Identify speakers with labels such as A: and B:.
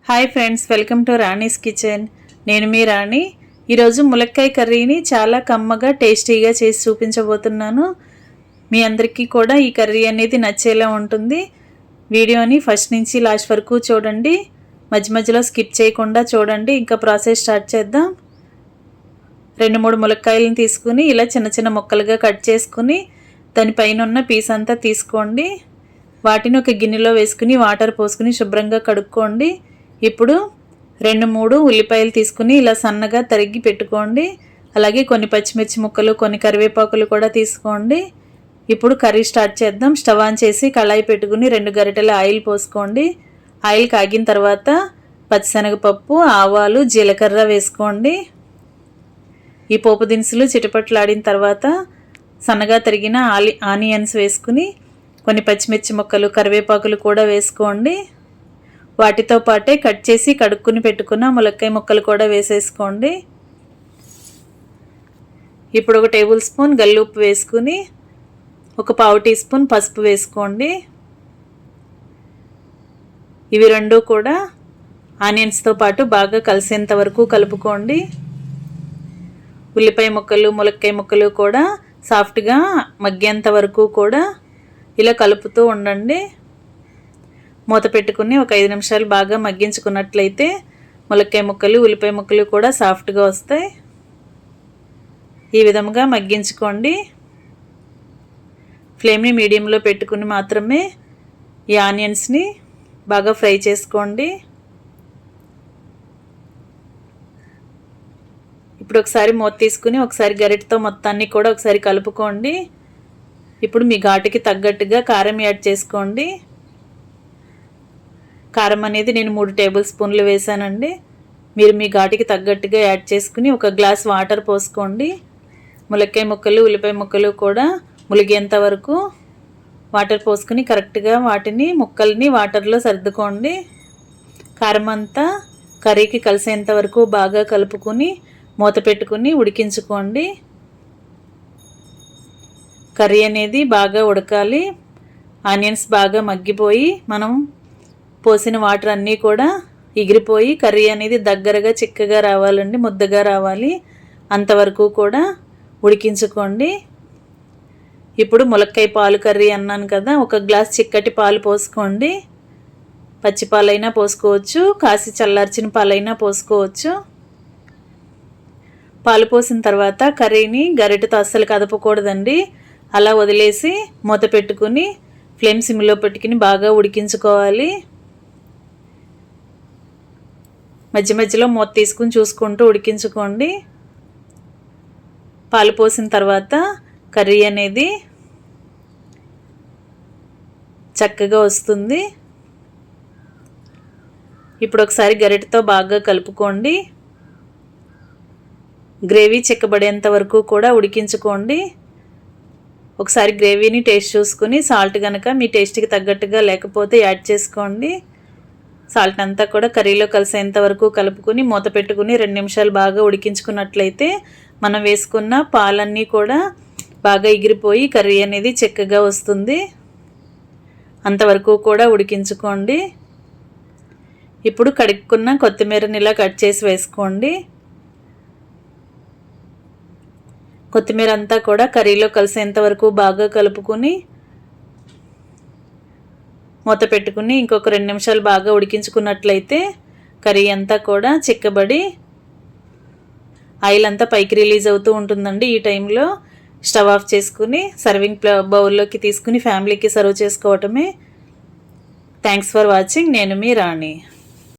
A: Hi friends, welcome to Rani's kitchen. నేను మీ రాణి. ఈరోజు ములక్కాయ కర్రీని చాలా కమ్మగా టేస్టీగా చేసి చూపించబోతున్నాను. మీ అందరికీ కూడా ఈ కర్రీ అనేది నచ్చేలా ఉంటుంది. వీడియోని ఫస్ట్ నుంచి లాస్ట్ వరకు చూడండి, మధ్య మధ్యలో స్కిప్ చేయకుండా చూడండి. ఇంకా ప్రాసెస్ స్టార్ట్ చేద్దాం. 2-3 ములక్కాయలను తీసుకుని ఇలా చిన్న చిన్న ముక్కలుగా కట్ చేసుకుని దానిపైన ఉన్న పీస్ అంతా తీసుకోండి. వాటిని ఒక గిన్నెలో వేసుకుని వాటర్ పోసుకుని శుభ్రంగా కడుక్కోండి. ఇప్పుడు 2-3 ఉల్లిపాయలు తీసుకుని ఇలా సన్నగా తరిగి పెట్టుకోండి. అలాగే కొన్ని పచ్చిమిర్చి ముక్కలు, కొన్ని కరివేపాకులు కూడా తీసుకోండి. ఇప్పుడు కర్రీ స్టార్ట్ చేద్దాం. స్టవ్ ఆన్ చేసి కళాయి పెట్టుకుని 2 గరిటెల ఆయిల్ పోసుకోండి. ఆయిల్ కాగిన తర్వాత పచ్చిశనగపప్పు, ఆవాలు, జీలకర్ర వేసుకోండి. ఈ పోపు దినుసులు చిటపట్లాడిన తర్వాత సన్నగా తరిగిన ఆనియన్స్ వేసుకుని కొన్ని పచ్చిమిర్చి ముక్కలు, కరివేపాకులు కూడా వేసుకోండి. వాటితో పాటే కట్ చేసి కడుక్కుని పెట్టుకున్న ములక్కాయ ముక్కలు కూడా వేసేసుకోండి. ఇప్పుడు 1 టేబుల్ స్పూన్ గల్లుప్పు వేసుకుని 1 పావు టీ స్పూన్ పసుపు వేసుకోండి. ఇవి రెండు కూడా ఆనియన్స్తో పాటు బాగా కలిసేంత వరకు కలుపుకోండి. ఉల్లిపాయ ముక్కలు, ములక్కాయ ముక్కలు కూడా సాఫ్ట్గా మగ్గేంత వరకు కూడా ఇలా కలుపుతూ ఉండండి. మూత పెట్టుకుని ఒక 5 నిమిషాలు బాగా మగ్గించుకున్నట్లయితే ములక్కాయ ముక్కలు, ఉల్లిపాయ ముక్కలు కూడా సాఫ్ట్గా వస్తాయి. ఈ విధంగా మగ్గించుకోండి. ఫ్లేమ్ని మీడియంలో పెట్టుకుని మాత్రమే ఈ ఆనియన్స్ని బాగా ఫ్రై చేసుకోండి. ఇప్పుడు ఒకసారి మూత తీసుకుని ఒకసారి గరిటెతో మొత్తాన్ని కూడా ఒకసారి కలుపుకోండి. ఇప్పుడు మీ ఘాటుకి తగ్గట్టుగా కారం యాడ్ చేసుకోండి. కారం అనేది నేను 3 టేబుల్ స్పూన్లు వేసానండి. మీరు మీ ఘాటుకి తగ్గట్టుగా యాడ్ చేసుకుని 1 గ్లాస్ వాటర్ పోసుకోండి. ములక్కాయ ముక్కలు, ఉల్లిపాయ ముక్కలు కూడా ములిగేంత వరకు వాటర్ పోసుకుని కరెక్ట్గా వాటిని ముక్కల్ని వాటర్లో సర్దుకోండి. కారం అంతా కర్రీకి కలిసేంత వరకు బాగా కలుపుకొని మూత పెట్టుకుని ఉడికించుకోండి. కర్రీ అనేది బాగా ఉడకాలి. ఆనియన్స్ బాగా మగ్గిపోయి మనం పోసిన వాటర్ అన్నీ కూడా ఎగిరిపోయి కర్రీ అనేది దగ్గరగా చిక్కగా రావాలండి, ముద్దగా రావాలి. అంతవరకు కూడా ఉడికించుకోండి. ఇప్పుడు ములక్కాయ పాలు కర్రీ అన్నాను కదా, 1 గ్లాస్ చిక్కటి పాలు పోసుకోండి. పచ్చి పాలైనా పోసుకోవచ్చు, కాసి చల్లార్చిన పాలైనా పోసుకోవచ్చు. పాలు పోసిన తర్వాత కర్రీని గరిటెతో అస్సలు కదపకూడదండి. అలా వదిలేసి మూత పెట్టుకుని ఫ్లేమ్ సిమ్లో పెట్టుకుని బాగా ఉడికించుకోవాలి. మధ్య మధ్యలో మూత తీసుకుని చూసుకుంటూ ఉడికించుకోండి. పాలు పోసిన తర్వాత కర్రీ అనేది చక్కగా వస్తుంది. ఇప్పుడు ఒకసారి గరిటెతో బాగా కలుపుకోండి. గ్రేవీ చిక్కబడేంత వరకు కూడా ఉడికించుకోండి. ఒకసారి గ్రేవీని టేస్ట్ చూసుకుని సాల్ట్ కనుక మీ టేస్ట్కి తగ్గట్టుగా లేకపోతే యాడ్ చేసుకోండి. సాల్ట్ అంతా కూడా కర్రీలో కలిసేంత వరకు కలుపుకొని మూత పెట్టుకుని 2 నిమిషాలు బాగా ఉడికించుకున్నట్లయితే మనం వేసుకున్న పాలన్నీ కూడా బాగా ఎగిరిపోయి కర్రీ అనేది చిక్కగా వస్తుంది. అంతవరకు కూడా ఉడికించుకోండి. ఇప్పుడు కడుక్కున్న కొత్తిమీరని ఇలా కట్ చేసి వేసుకోండి. కొత్తిమీర అంతా కూడా కర్రీలో కలిసేంత వరకు బాగా కలుపుకొని మూత పెట్టుకుని ఇంకొక 2 నిమిషాలు బాగా ఉడికించుకున్నట్లయితే కర్రీ అంతా కూడా చిక్కబడి ఆయిల్ అంతా పైకి రిలీజ్ అవుతూ ఉంటుందండి. ఈ టైంలో స్టవ్ ఆఫ్ చేసుకుని సర్వింగ్ బౌల్లోకి తీసుకుని ఫ్యామిలీకి సర్వ్ చేసుకోవటమే. Thanks for watching. నేను మీ రాణి.